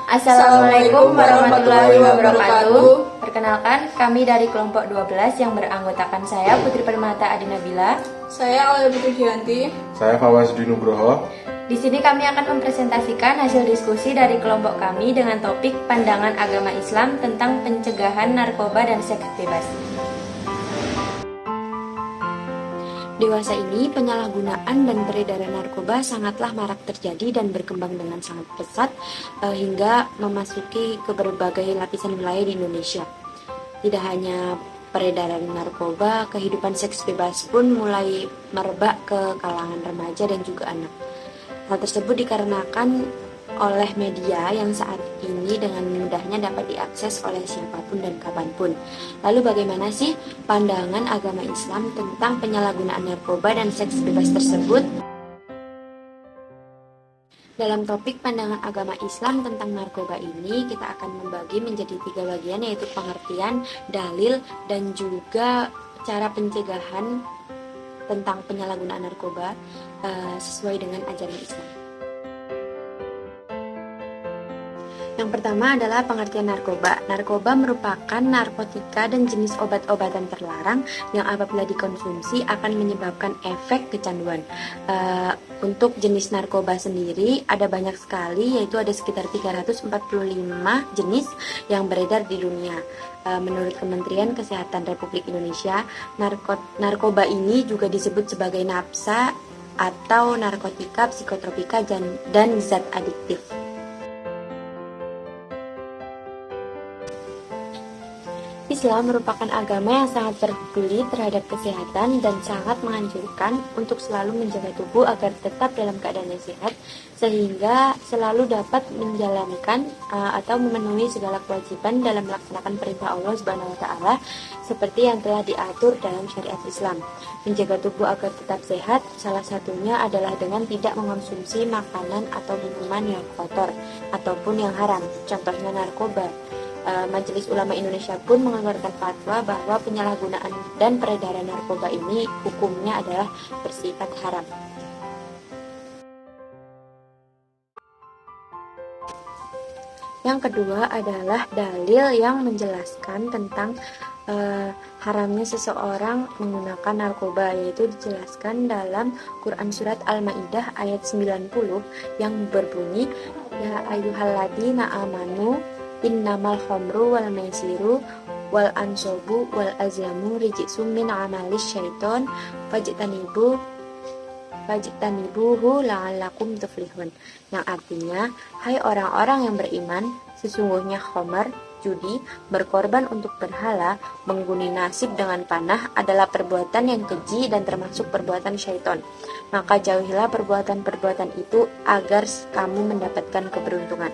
Assalamualaikum warahmatullahi wabarakatuh. Perkenalkan, kami dari kelompok 12 yang beranggotakan saya Putri Permata Adi Nabila. Saya Aulia Putri Gianti. Saya Fawaz Dinugroho. Di sini kami akan mempresentasikan hasil diskusi dari kelompok kami dengan topik pandangan agama Islam tentang pencegahan narkoba dan seks bebas. Dewasa ini, penyalahgunaan dan peredaran narkoba sangatlah marak terjadi dan berkembang dengan sangat pesat hingga memasuki ke berbagai lapisan wilayah di Indonesia. Tidak hanya peredaran narkoba, kehidupan seks bebas pun mulai merebak ke kalangan remaja dan juga anak. Hal tersebut dikarenakan oleh media yang saat ini dengan mudahnya dapat diakses oleh siapapun dan kapanpun. Lalu bagaimana sih pandangan agama Islam tentang penyalahgunaan narkoba dan seks bebas tersebut? Dalam topik pandangan agama Islam tentang narkoba ini, kita akan membagi menjadi 3 bagian, yaitu pengertian, dalil, dan juga cara pencegahan tentang penyalahgunaan narkoba sesuai dengan ajaran Islam. Yang pertama adalah pengertian narkoba. Narkoba merupakan narkotika dan jenis obat-obatan terlarang yang apabila dikonsumsi akan menyebabkan efek kecanduan. Untuk jenis narkoba sendiri ada banyak sekali, yaitu ada sekitar 345 jenis yang beredar di dunia. Menurut Kementerian Kesehatan Republik Indonesia, narkoba ini juga disebut sebagai nafsa atau narkotika, psikotropika, dan zat adiktif. Islam merupakan agama yang sangat peduli terhadap kesehatan dan sangat menganjurkan untuk selalu menjaga tubuh agar tetap dalam keadaan yang sehat, sehingga selalu dapat menjalankan atau memenuhi segala kewajiban dalam melaksanakan perintah Allah Subhanahu wa taala seperti yang telah diatur dalam syariat Islam. Menjaga tubuh agar tetap sehat salah satunya adalah dengan tidak mengonsumsi makanan atau minuman yang kotor ataupun yang haram, contohnya narkoba. Majelis Ulama Indonesia pun mengeluarkan fatwa bahwa penyalahgunaan dan peredaran narkoba ini hukumnya adalah bersifat haram. Yang kedua adalah dalil yang menjelaskan tentang haramnya seseorang menggunakan narkoba, yaitu dijelaskan dalam Quran Surat Al-Ma'idah ayat 90 yang berbunyi, Ya ayyuhalladzina amanu innamal khamru wal maisiru wal ansobu wal azlamu rijsum min amalis syaiton fajtanibuhu la'allakum tuflihun. Yang artinya, hai orang-orang yang beriman, sesungguhnya khamar, judi, berkorban untuk berhala, mengguni nasib dengan panah adalah perbuatan yang keji dan termasuk perbuatan syaiton. Maka jauhilah perbuatan-perbuatan itu agar kamu mendapatkan keberuntungan.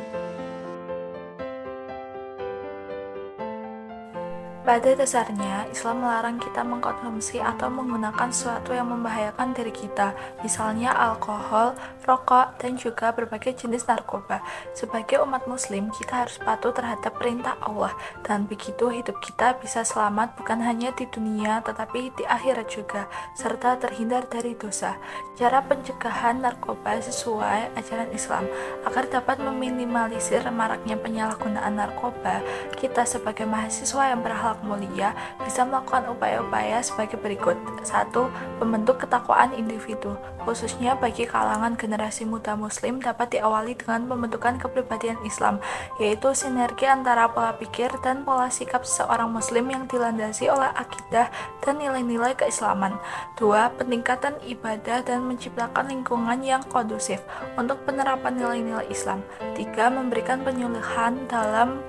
Pada dasarnya, Islam melarang kita mengkonsumsi atau menggunakan sesuatu yang membahayakan diri kita, misalnya alkohol, rokok, dan juga berbagai jenis narkoba. Sebagai umat muslim, kita harus patuh terhadap perintah Allah, dan begitu hidup kita bisa selamat bukan hanya di dunia, tetapi di akhirat juga, serta terhindar dari dosa. Cara pencegahan narkoba sesuai ajaran Islam. Agar dapat meminimalisir maraknya penyalahgunaan narkoba, kita sebagai mahasiswa yang berakhlak mulia bisa melakukan upaya-upaya sebagai berikut. 1. Membentuk ketakwaan individu, khususnya bagi kalangan generasi muda muslim dapat diawali dengan pembentukan kepribadian Islam, yaitu sinergi antara pola pikir dan pola sikap seorang muslim yang dilandasi oleh akidah dan nilai-nilai keislaman. 2. Peningkatan ibadah dan menciptakan lingkungan yang kondusif untuk penerapan nilai-nilai Islam. 3. Memberikan penyuluhan dalam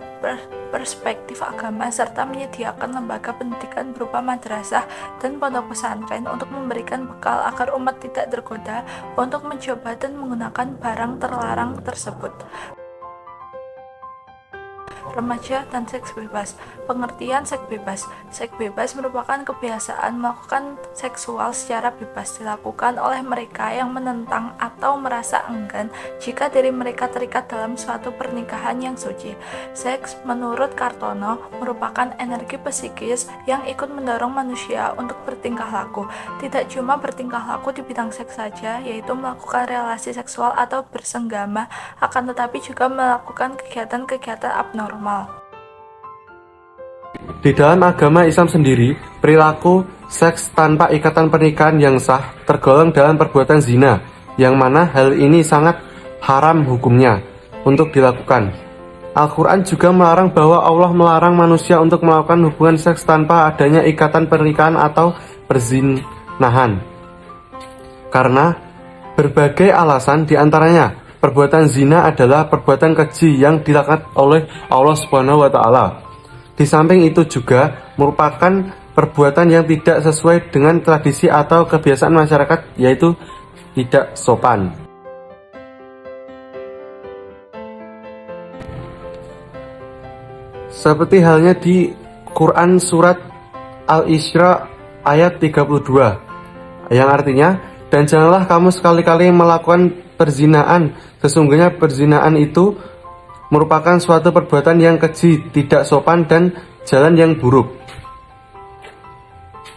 perspektif agama serta menyediakan lembaga pendidikan berupa madrasah dan pondok pesantren untuk memberikan bekal agar umat tidak tergoda untuk mencoba dan menggunakan barang terlarang tersebut. remaja, dan seks bebas. Pengertian seks bebas. Seks bebas merupakan kebiasaan melakukan seksual secara bebas dilakukan oleh mereka yang menentang atau merasa enggan jika diri mereka terikat dalam suatu pernikahan yang suci. Seks, menurut Kartono, merupakan energi psikis yang ikut mendorong manusia untuk bertingkah laku. Tidak cuma bertingkah laku di bidang seks saja, yaitu melakukan relasi seksual atau bersenggama, akan tetapi juga melakukan kegiatan-kegiatan abnormal. Di dalam agama Islam sendiri, perilaku seks tanpa ikatan pernikahan yang sah tergolong dalam perbuatan zina, yang mana hal ini sangat haram hukumnya untuk dilakukan. Al-Quran juga melarang bahwa Allah melarang manusia untuk melakukan hubungan seks tanpa adanya ikatan pernikahan atau perzinahan. Karena berbagai alasan, diantaranya perbuatan zina adalah perbuatan keji yang dilaknat oleh Allah Subhanahu wa Ta'ala. Di samping itu juga merupakan perbuatan yang tidak sesuai dengan tradisi atau kebiasaan masyarakat, yaitu tidak sopan. Seperti halnya di Quran surat Al-Isra ayat 32, yang artinya, dan janganlah kamu sekali-kali melakukan perzinaan, sesungguhnya perzinaan itu merupakan suatu perbuatan yang keji, tidak sopan, dan jalan yang buruk.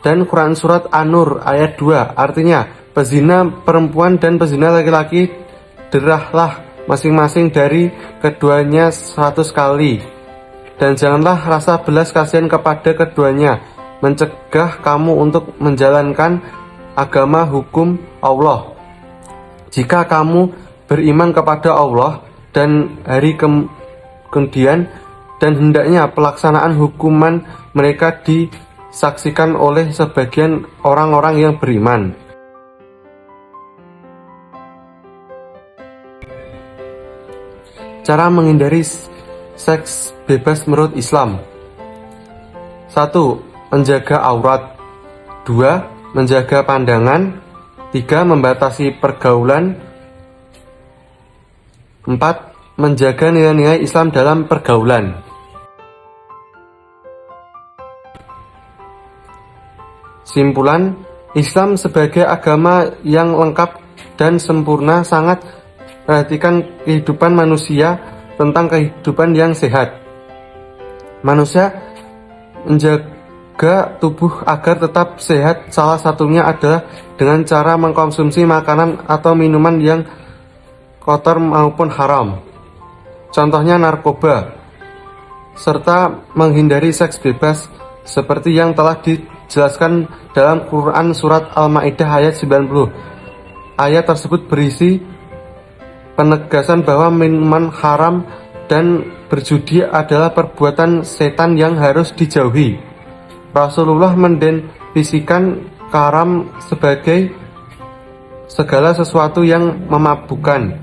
Dan Quran surat An-Nur ayat 2, artinya, pezina perempuan dan pezina laki-laki derahlah masing-masing dari keduanya 100 kali. Dan janganlah rasa belas kasihan kepada keduanya, mencegah kamu untuk menjalankan agama hukum Allah. Jika kamu beriman kepada Allah dan hari kemudian, dan hendaknya pelaksanaan hukuman mereka disaksikan oleh sebagian orang-orang yang beriman. Cara menghindari seks bebas menurut Islam. 1. Menjaga aurat. 2. Menjaga pandangan. 3. Membatasi pergaulan. 4. Menjaga nilai-nilai Islam dalam pergaulan. Simpulan, Islam sebagai agama yang lengkap dan sempurna sangat perhatikan kehidupan manusia tentang kehidupan yang sehat. Manusia menjaga tubuh agar tetap sehat, salah satunya adalah dengan cara mengkonsumsi makanan atau minuman yang kotor maupun haram, contohnya narkoba, serta menghindari seks bebas seperti yang telah dijelaskan dalam Quran surat Al-Maidah ayat 90. Ayat tersebut berisi penegasan bahwa minuman haram dan berjudi adalah perbuatan setan yang harus dijauhi. Rasulullah mendefinisikan haram sebagai segala sesuatu yang memabukkan.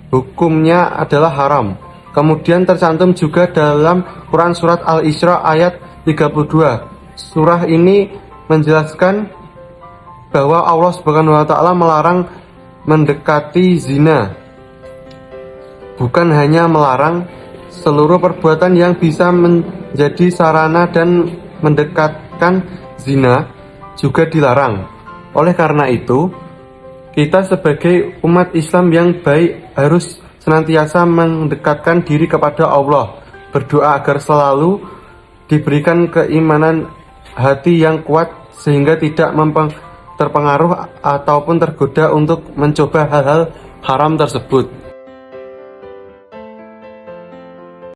Hukumnya adalah haram. Kemudian tercantum juga dalam Quran surat Al-Isra ayat 32. Surah ini menjelaskan bahwa Allah Subhanahu wa Ta'ala melarang mendekati zina. Bukan hanya melarang, seluruh perbuatan yang bisa menjadi sarana dan mendekatkan zina juga dilarang. Oleh karena itu, kita sebagai umat Islam yang baik harus senantiasa mendekatkan diri kepada Allah, berdoa agar selalu diberikan keimanan hati yang kuat sehingga tidak terpengaruh ataupun tergoda untuk mencoba hal-hal haram tersebut.